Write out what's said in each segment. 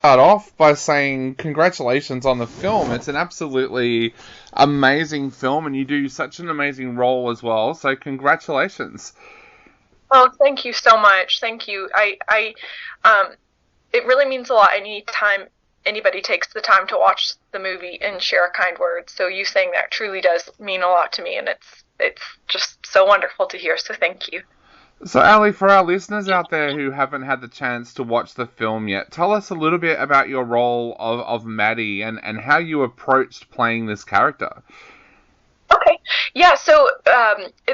Start off by saying congratulations on the film. It's an absolutely amazing film, and you do such an amazing role as well. So congratulations. Oh, thank you so much. Thank you. It really means a lot any time anybody takes the time to watch the movie and share a kind word. So you saying that truly does mean a lot to me, and it's just so wonderful to hear. So thank you. So, Ali, for our listeners out there who haven't had the chance to watch the film yet, tell us a little bit about your role of Maddie and how you approached playing this character. Okay. Yeah, so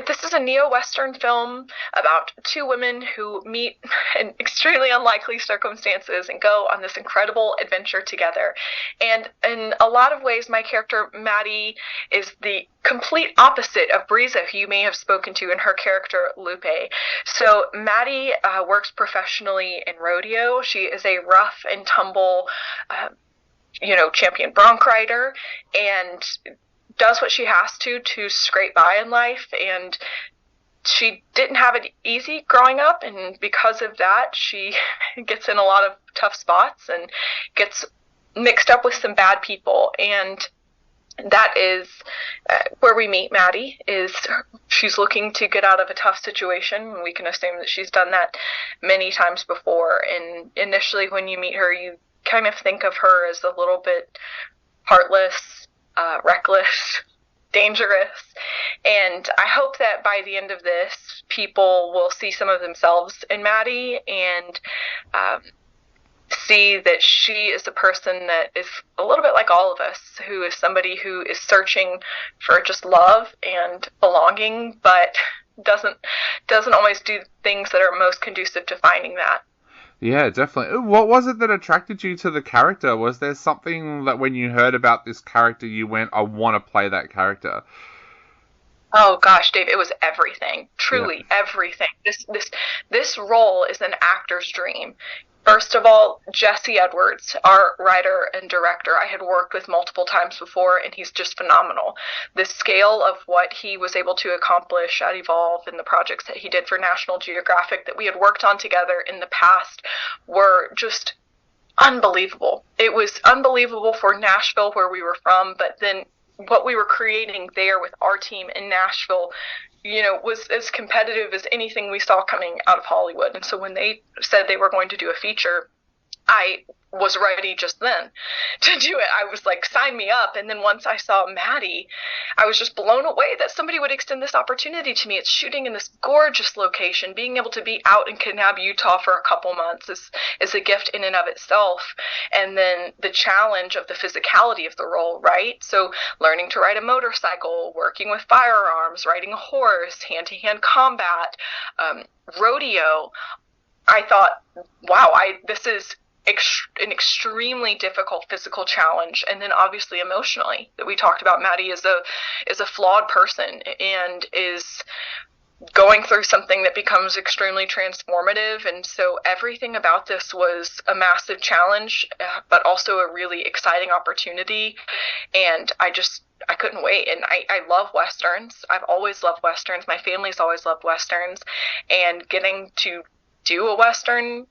this is a neo-Western film about two women who meet in extremely unlikely circumstances and go on this incredible adventure together. And in a lot of ways, my character, Maddie, is the complete opposite of Breeza, who you may have spoken to, in her character, Lupe. So Maddie works professionally in rodeo. She is a rough and tumble champion bronc rider, and does what she has to scrape by in life. And she didn't have it easy growing up, and because of that she gets in a lot of tough spots and gets mixed up with some bad people. And that is where we meet Maddie. Is she's looking to get out of a tough situation. We can assume that she's done that many times before, and initially when you meet her, you kind of think of her as a little bit heartless, reckless, dangerous. And I hope that by the end of this, people will see some of themselves in Maddie, and see that she is a person that is a little bit like all of us, who is somebody who is searching for just love and belonging, but doesn't always do things that are most conducive to finding that. Yeah, definitely. What was it that attracted you to the character? Was there something that when you heard about this character, you went, I want to play that character? Oh gosh, Dave, it was everything. Yeah. Truly everything. This role is an actor's dream. First of all, Jesse Edwards, our writer and director, I had worked with multiple times before, and he's just phenomenal. The scale of what he was able to accomplish at Evolve and the projects that he did for National Geographic that we had worked on together in the past were just unbelievable. It was unbelievable for Nashville, where we were from, but then what we were creating there with our team in Nashville, was as competitive as anything we saw coming out of Hollywood. And so when they said they were going to do a feature, I was ready just then to do it. I was like, sign me up. And then once I saw Maddie, I was just blown away that somebody would extend this opportunity to me. It's shooting in this gorgeous location. Being able to be out in Kanab, Utah for a couple months is a gift in and of itself. And then the challenge of the physicality of the role, right? So learning to ride a motorcycle, working with firearms, riding a horse, hand-to-hand combat, rodeo. I thought, wow, this is an extremely difficult physical challenge, and then obviously emotionally, that we talked about. Maddie is a flawed person and is going through something that becomes extremely transformative. And so everything about this was a massive challenge, but also a really exciting opportunity. And I couldn't wait. And I love Westerns. I've always loved Westerns. My family's always loved Westerns. And getting to do a Western,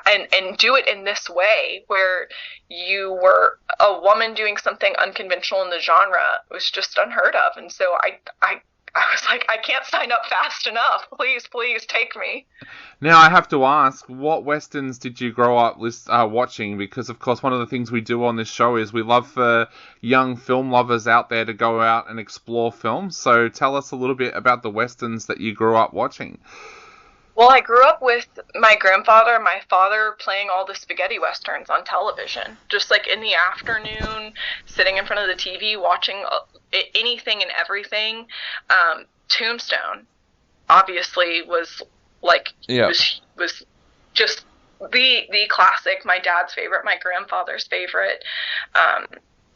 and do it in this way, where you were a woman doing something unconventional in the genre, was just unheard of. And so I was like, I can't sign up fast enough. Please take me. Now I have to ask, what westerns did you grow up watching? Because of course, one of the things we do on this show is we love for young film lovers out there to go out and explore films. So tell us a little bit about the westerns that you grew up watching. Well, I grew up with my grandfather and my father playing all the spaghetti westerns on television. Just like in the afternoon, sitting in front of the TV, watching anything and everything. Tombstone, obviously, was like, Yeah. was just the classic. My dad's favorite, my grandfather's favorite.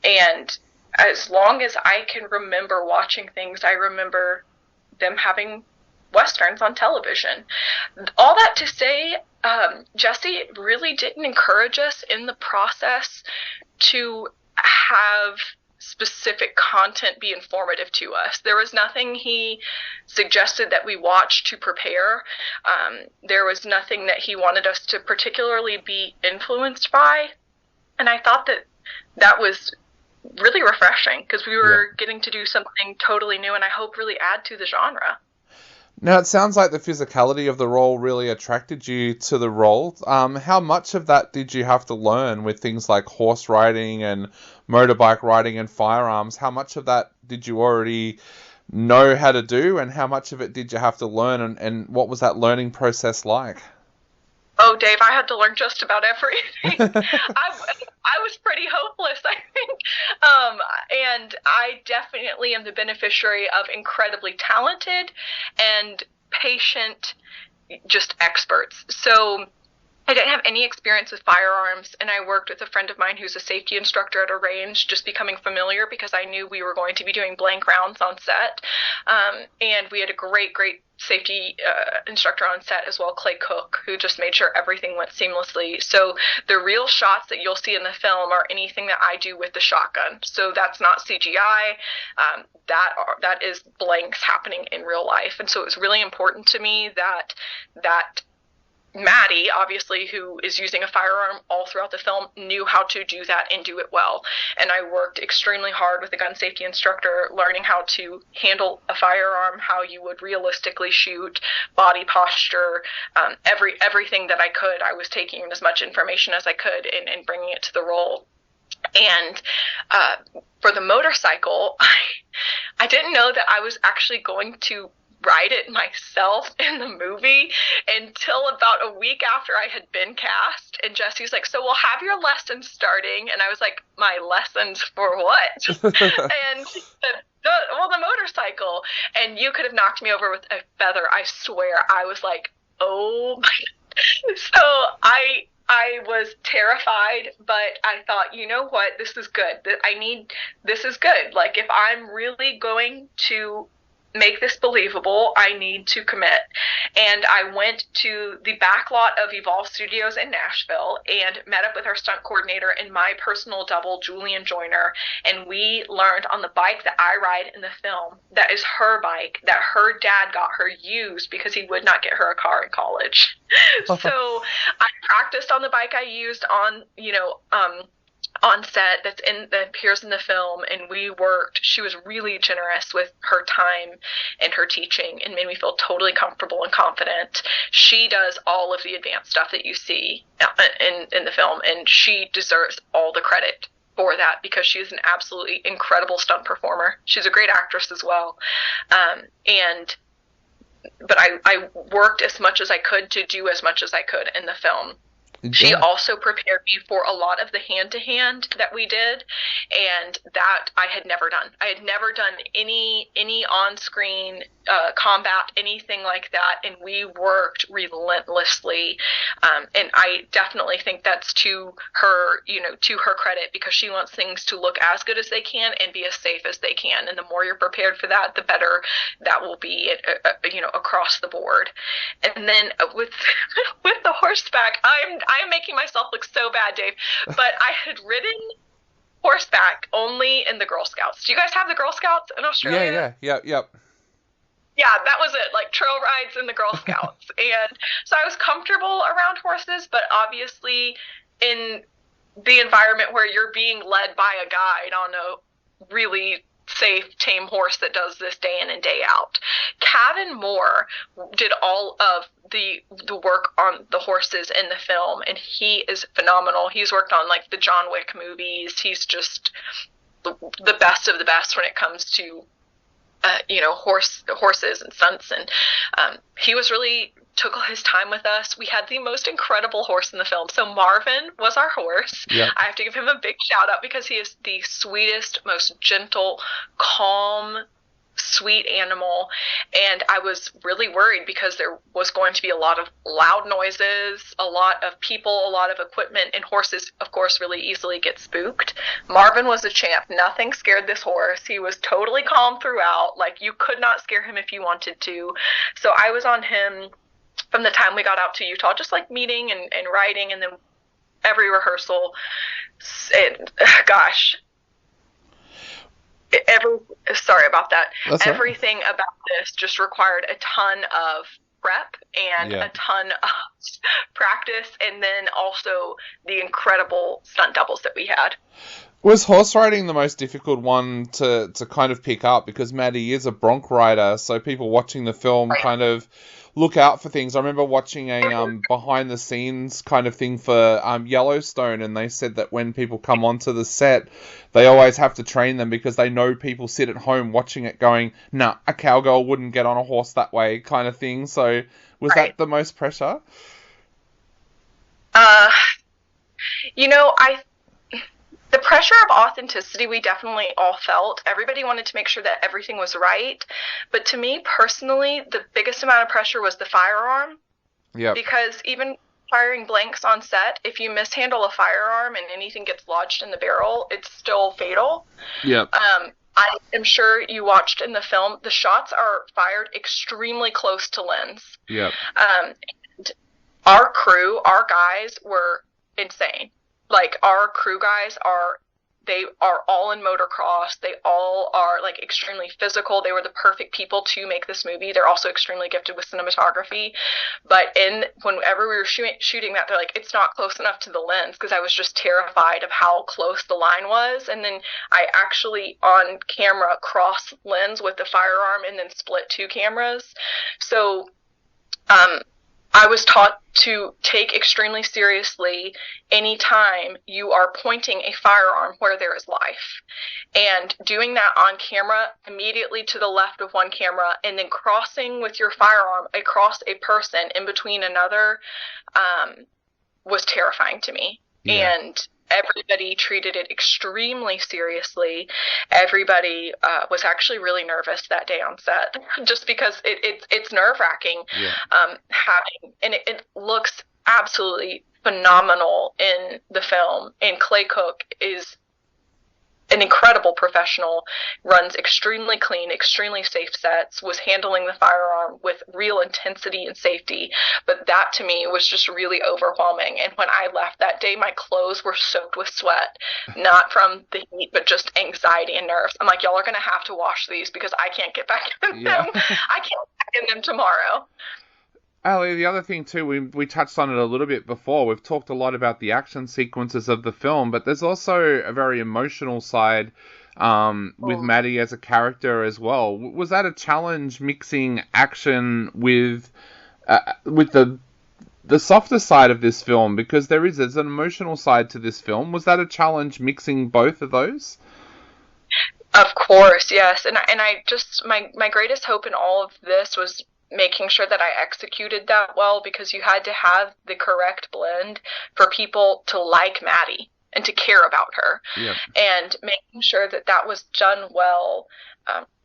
And as long as I can remember watching things, I remember them having westerns on television. All that to say, Jesse really didn't encourage us in the process to have specific content be informative to us. There was nothing he suggested that we watch to prepare. There was nothing that he wanted us to particularly be influenced by. And I thought that was really refreshing, because we were getting to do something totally new, and I hope really add to the genre. Now, it sounds like the physicality of the role really attracted you to the role. How much of that did you have to learn with things like horse riding and motorbike riding and firearms? How much of that did you already know how to do, and how much of it did you have to learn, and what was that learning process like? Oh, Dave, I had to learn just about everything. I was pretty hopeless, I think. And I definitely am the beneficiary of incredibly talented and patient, just experts. So I didn't have any experience with firearms, and I worked with a friend of mine who's a safety instructor at a range, just becoming familiar because I knew we were going to be doing blank rounds on set. And we had a great safety instructor on set as well, Clay Cook, who just made sure everything went seamlessly. So the real shots that you'll see in the film are anything that I do with the shotgun. So that's not CGI. That is blanks happening in real life. And so it was really important to me that Maddie, obviously, who is using a firearm all throughout the film, knew how to do that and do it well. And I worked extremely hard with the gun safety instructor, learning how to handle a firearm, how you would realistically shoot, body posture, everything that I could. I was taking as much information as I could and bringing it to the role. And for the motorcycle, I didn't know that I was actually going to ride it myself in the movie until about a week after I had been cast. And Jesse's like, so we'll have your lessons starting. And I was like, my lessons for what? And she said, the motorcycle. And you could have knocked me over with a feather. I swear. I was like, oh my God. So I was terrified, but I thought, you know what? This is good. This is good. Like, if I'm really going to make this believable, I need to commit. And I went to the back lot of Evolve Studios in Nashville and met up with our stunt coordinator and my personal double, Julian Joyner, and we learned on the bike that I ride in the film, that is her bike, that her dad got her used because he would not get her a car in college. So I practiced on the bike I used on set that appears in the film, and we worked. She was really generous with her time and her teaching and made me feel totally comfortable and confident. She does all of the advanced stuff that you see in the film, and she deserves all the credit for that because she is an absolutely incredible stunt performer. She's a great actress as well. But I worked as much as I could to do as much as I could in the film. She also prepared me for a lot of the hand-to-hand that we did, and that I had never done. I had never done any on-screen combat, anything like that, and we worked relentlessly. And I definitely think that's to her, to her credit, because she wants things to look as good as they can and be as safe as they can. And the more you're prepared for that, the better that will be, across the board. And then with the horseback, I'm making myself look so bad, Dave, but I had ridden horseback only in the Girl Scouts. Do you guys have the Girl Scouts in Australia? Yep. Yeah, that was it, like trail rides in the Girl Scouts. And so I was comfortable around horses, but obviously in the environment where you're being led by a guide on a really safe, tame horse that does this day in and day out. Kevin Moore did all of the work on the horses in the film, and he is phenomenal. He's worked on like the John Wick movies. He's just the best of the best when it comes to horses and stunts, and he was really took his time with us. We had the most incredible horse in the film. So Marvin was our horse. Yep. I have to give him a big shout out because he is the sweetest, most gentle, calm, sweet animal. And I was really worried because there was going to be a lot of loud noises, a lot of people, a lot of equipment, and horses, of course, really easily get spooked. Marvin was a champ. Nothing scared this horse. He was totally calm throughout. Like, you could not scare him if you wanted to. So I was on him from the time we got out to Utah, just like meeting and riding, and then every rehearsal. And gosh. every sorry about that. That's right. Everything about this just required a ton of prep and Yeah. a ton of practice, and then also the incredible stunt doubles that we had. Was horse riding the most difficult one to kind of pick up? Because Maddie is a bronc rider, so people watching the film kind of look out for things. I remember watching a behind the scenes kind of thing for Yellowstone, and they said that when people come onto the set, they always have to train them because they know people sit at home watching it going, nah, a cowgirl wouldn't get on a horse that way, kind of thing. So was that the most pressure? Uh, the pressure of authenticity we definitely all felt. Everybody wanted to make sure that everything was right. But to me personally, the biggest amount of pressure was the firearm. Yeah. Because even firing blanks on set, if you mishandle a firearm and anything gets lodged in the barrel, it's still fatal. Yep. I am sure you watched in the film, the shots are fired extremely close to lens. Yep. And our crew, our guys were insane. Like, our crew guys they are all in motocross. They all are, like, extremely physical. They were the perfect people to make this movie. They're also extremely gifted with cinematography. But whenever we were shooting that, they're like, it's not close enough to the lens, because I was just terrified of how close the line was. And then I actually, on camera, cross lens with the firearm and then split two cameras. So, I was taught to take extremely seriously any time you are pointing a firearm where there is life. And doing that on camera, immediately to the left of one camera, and then crossing with your firearm across a person in between another, was terrifying to me. Yeah. And everybody treated it extremely seriously. Everybody was actually really nervous that day on set, just because it's nerve-wracking. Yeah. It looks absolutely phenomenal in the film. And Clay Cook is an incredible professional, runs extremely clean, extremely safe sets, was handling the firearm with real intensity and safety. But that to me was just really overwhelming. And when I left that day, my clothes were soaked with sweat, not from the heat, but just anxiety and nerves. I'm like, y'all are going to have to wash these because I can't get back in them. I can't get back in them tomorrow. Allee, the other thing too, we touched on it a little bit before. We've talked a lot about the action sequences of the film, but there's also a very emotional side with Maddie as a character as well. Was that a challenge, mixing action with the softer side of this film? Because there's an emotional side to this film. Was that a challenge, mixing both of those? Of course, yes. And I just, my greatest hope in all of this was making sure that I executed that well, because you had to have the correct blend for people to like Maddie and to care about her. Yep. And making sure that that was done well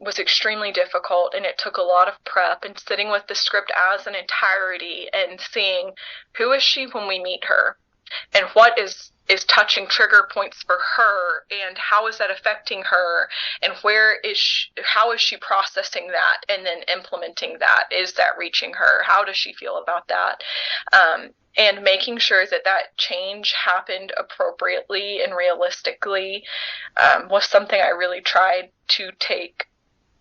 was extremely difficult, and it took a lot of prep and sitting with the script as an entirety and seeing who is she when we meet her, and what is touching trigger points for her, and how is that affecting her, and how is she processing that and then implementing that? Is that reaching her? How does she feel about that? And making sure that change happened appropriately and realistically was something I really tried to take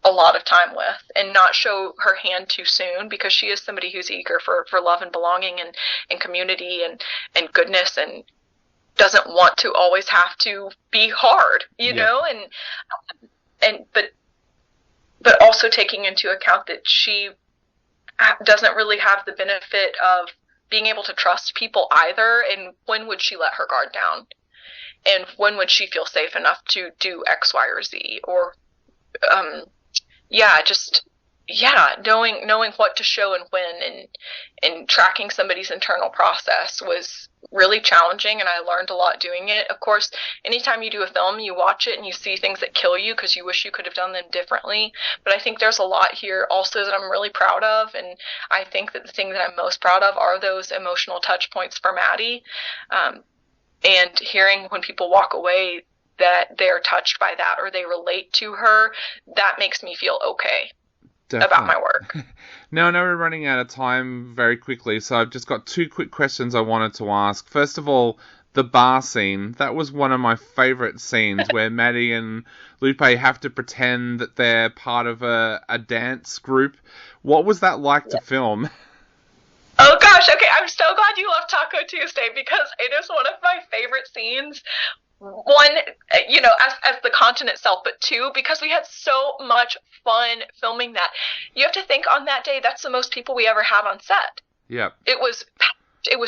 a lot of time with, and not show her hand too soon, because she is somebody who's eager for love and belonging and community and goodness, and doesn't want to always have to be hard, you know, but also taking into account that she doesn't really have the benefit of being able to trust people either, and when would she let her guard down, and when would she feel safe enough to do X, Y, or Z, or knowing what to show and when, and tracking somebody's internal process was really challenging, and I learned a lot doing it. Of course, anytime you do a film, you watch it and you see things that kill you because you wish you could have done them differently. But I think there's a lot here also that I'm really proud of, and I think that the thing that I'm most proud of are those emotional touch points for Maddie, and hearing when people walk away that they're touched by that or they relate to her, that makes me feel okay. Definitely. About my work. Now, I know we're running out of time very quickly, so I've just got two quick questions I wanted to ask. First of all, The bar scene, that was one of my favourite scenes where Maddie and Lupe have to pretend that they're part of a dance group. What was that like to film? Oh gosh, okay, I'm so glad you love Taco Tuesday because it is one of my favorite scenes. One, as the content itself, but two, because we had so much fun filming that. You have to think on that day, that's the most people we ever had on set. Yeah. It was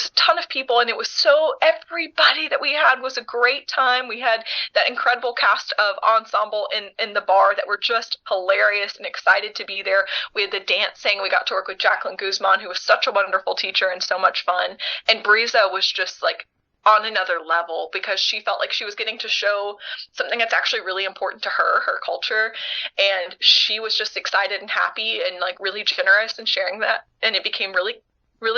a ton of people, and it was everybody that we had was a great time. We had that incredible cast of ensemble in the bar that were just hilarious and excited to be there. We had the dancing. We got to work with Jacqueline Guzman, who was such a wonderful teacher and so much fun. And Breeza was just like on another level because she felt like she was getting to show something that's actually really important to her culture. And she was just excited and happy and like really generous in sharing that. And it became really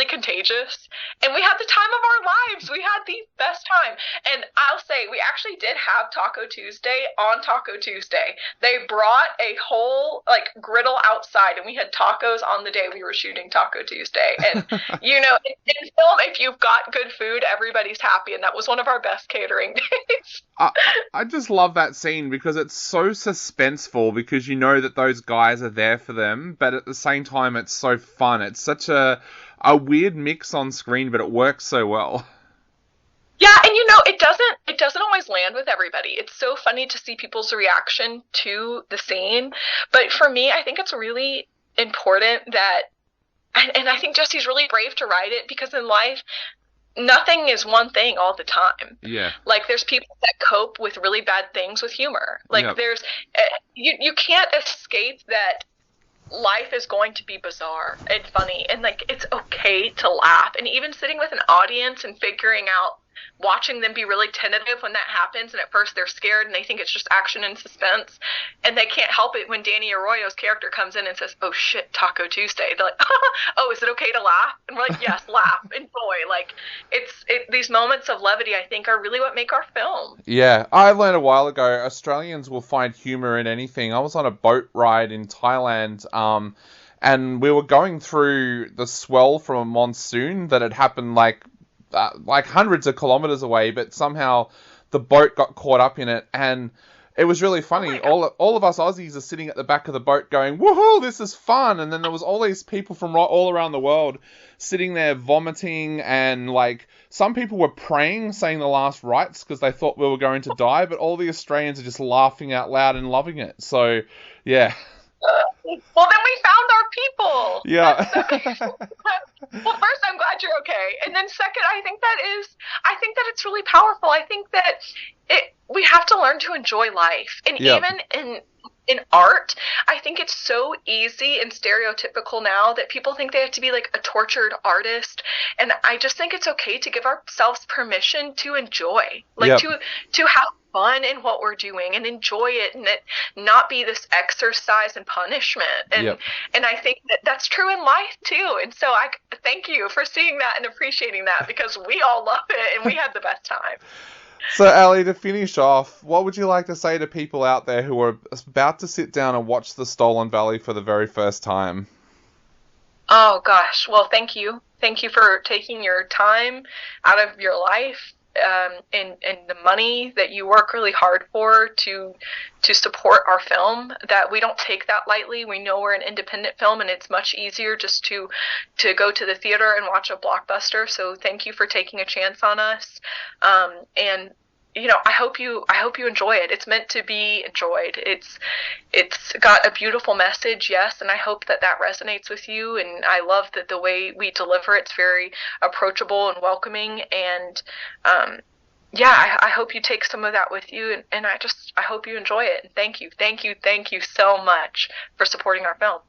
contagious, and we had the time of our lives. We had the best time, and I'll say we actually did have Taco Tuesday on Taco Tuesday. They brought a whole like griddle outside, and we had tacos on the day we were shooting Taco Tuesday. And in film, if you've got good food, everybody's happy, and that was one of our best catering days. I just love that scene because it's so suspenseful because you know that those guys are there for them, but at the same time it's so fun. It's such a weird mix on screen, but it works so well. Yeah, and it doesn't always land with everybody. It's so funny to see people's reaction to the scene, but for me, I think it's really important that, and I think Jesse's really brave to write it because in life, nothing is one thing all the time. Yeah. Like there's people that cope with really bad things with humor. Like Yep. there's, you can't escape that life is going to be bizarre and funny, and like it's okay to laugh. And even sitting with an audience and figuring out, watching them be really tentative when that happens, and at first they're scared and they think it's just action and suspense, and they can't help it when Danny Arroyo's character comes in and says, "Oh shit, Taco Tuesday." They're like, "Oh, is it okay to laugh?" And we're like, "Yes, laugh, enjoy." Like these moments of levity, I think, are really what make our film. Yeah, I learned a while ago, Australians will find humour in anything. I was on a boat ride in Thailand, and we were going through the swell from a monsoon that had happened like hundreds of kilometers away, but somehow the boat got caught up in it, and it was really funny. All of us Aussies are sitting at the back of the boat going, "Woohoo, this is fun!" And then there was all these people from all around the world sitting there vomiting, and like some people were praying, saying the last rites because they thought we were going to die, but all the Australians are just laughing out loud and loving it. So, yeah. Well, then we found our people. Yeah. Well, first, I'm glad you're okay, and then second, I think that it's really powerful. I think that we have to learn to enjoy life, and Yep. even in art, I think it's so easy and stereotypical now that people think they have to be like a tortured artist, and I just think it's okay to give ourselves permission to enjoy, like Yep. to have fun in what we're doing and enjoy it, and it not be this exercise and punishment. And Yep. and I think that that's true in life too. And so I thank you for seeing that and appreciating that, because we all love it and we had the best time. So, Allie, to finish off, what would you like to say to people out there who are about to sit down and watch The Stolen Valley for the very first time? Oh gosh, well, thank you. Thank you for taking your time out of your life, and the money that you work really hard for to support our film. That we don't take that lightly. We know we're an independent film, and it's much easier just to go to the theater and watch a blockbuster. So thank you for taking a chance on us. And I hope you enjoy it. It's meant to be enjoyed. It's got a beautiful message, yes, and I hope that resonates with you. And I love that the way we deliver it's very approachable and welcoming. And I hope you take some of that with you. And I hope you enjoy it. And thank you so much for supporting our film.